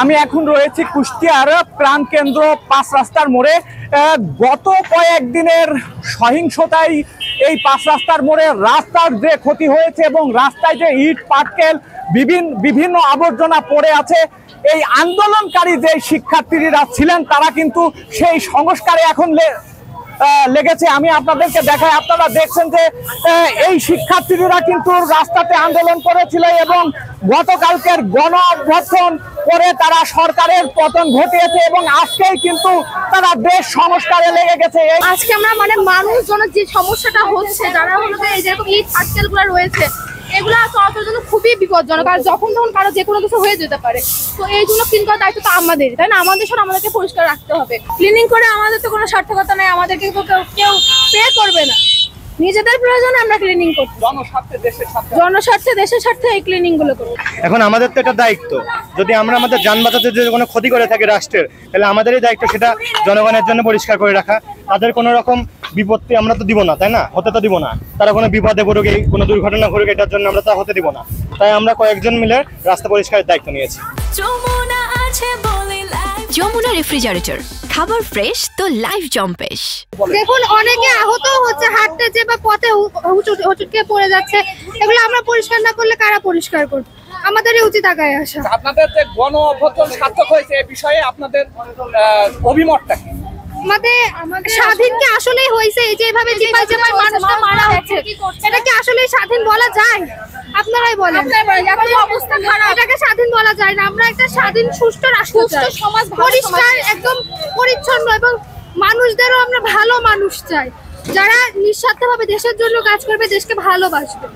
আমি এখন রয়েছি কুষ্টিয়ার প্রাণকেন্দ্র 5 রাস্তার মোড়ে। গত কয়েকদিনের সহিংসতায় এই 5 রাস্তার মোড়ে রাস্তার যে ক্ষতি হয়েছে এবং রাস্তায় যে ইট পাটকেল বিভিন্ন আবর্জনা পড়ে আছে, এই আন্দোলনকারী যে শিক্ষার্থীরা ছিলেন তারা কিন্তু সেই সংস্কারে এখন লেগেছে। আমি আপনাদেরকে দেখাই, আপনারা দেখছেন যে এই শিক্ষার্থীরা কিন্তু রাস্তাতে আন্দোলন করেছিল এবং গতকালকের গণ অভ্যুত্থান করে তারা সরকারের পতন ঘটিয়েছে এবং আজকেই কিন্তু তারা দেশ সংস্কারে লেগে গেছে। আজকে আমরা মানুষজনের যে সমস্যাটা হচ্ছে, যারা হলো যে যেরকম ইট পাটকেল গুলো রয়েছে, এগুলো চলাচলের জন্য খুবই বিপজ্জনক। আর যখন তখন কারো যে কোনো কিছু হয়ে যেতে পারে, তো এই জন্য ক্লিন করার দায়িত্ব তো আমাদের, তাই না? আমাদের সব আমাদেরকে পরিষ্কার রাখতে হবে। ক্লিনিং করে আমাদের তো কোনো সার্থকতা নাই, আমাদেরকে কেউ পে করবে না। নিজেদের প্রয়োজনে আমরা ক্লিনিং করব, জনস্বার্থে দেশের স্বার্থে এই ক্লিনিং গুলো করব। এখন আমাদের তো এটা দায়িত্ব, যদি আমরা আমাদের যান বাঁচাতে যদি কোনো ক্ষতি করে থাকি রাষ্ট্রের, তাহলে আমাদেরই দায়িত্ব সেটা জনগণের জন্য পরিষ্কার করে রাখা। তাদের কোনো রকম বিপত্তি আমরা তো দিব না, তাই না? হতে তো দিব না। তারা কোনো বিপদে পড়ুক, কোনো দুর্ঘটনা ঘটুক, এটার জন্য আমরা তা হতে দিব না। তাই আমরা কয়েকজন মিলে রাস্তা পরিষ্কারের দায়িত্ব নিয়েছি। যমুনা রেফ্রিজারেটর, খাবার ফ্রেশ তো লাইফ জম্পেশ। দেখুন, অনেকে আহত হচ্ছে, হাঁটতে যে বা পথে হুচুটকে পড়ে যাচ্ছে, এগুলো আমরা পরিষ্কার না করলে কারা পরিষ্কার করবে? আমাদেরই উচিত আগায় আসা। আপনাদের যে গণ অভ্যুত্থান সার্থক হয়েছে, এই বিষয়ে আপনাদের অভিমতটা কি? আমাদের স্বাধীনকে আসলেই হয়েছে? এই যে এভাবে চিপাই মানুষটা মারা হচ্ছে, এটা কি আসলে স্বাধীন বলা যায়? আপনারাই বলেন, অবস্থা খারাপ, এটাকে স্বাধীন বলা যায় না। আমরা একটা স্বাধীন সুষ্ঠু রাষ্ট্র চাই, সমাজ পরিষ্কার একদম পরিচ্ছন্ন, এবং মানুষদেরও আমরা ভালো মানুষ চাই, যারা নিঃস্বার্থভাবে দেশের জন্য কাজ করবে, দেশকে ভালোবাসবে।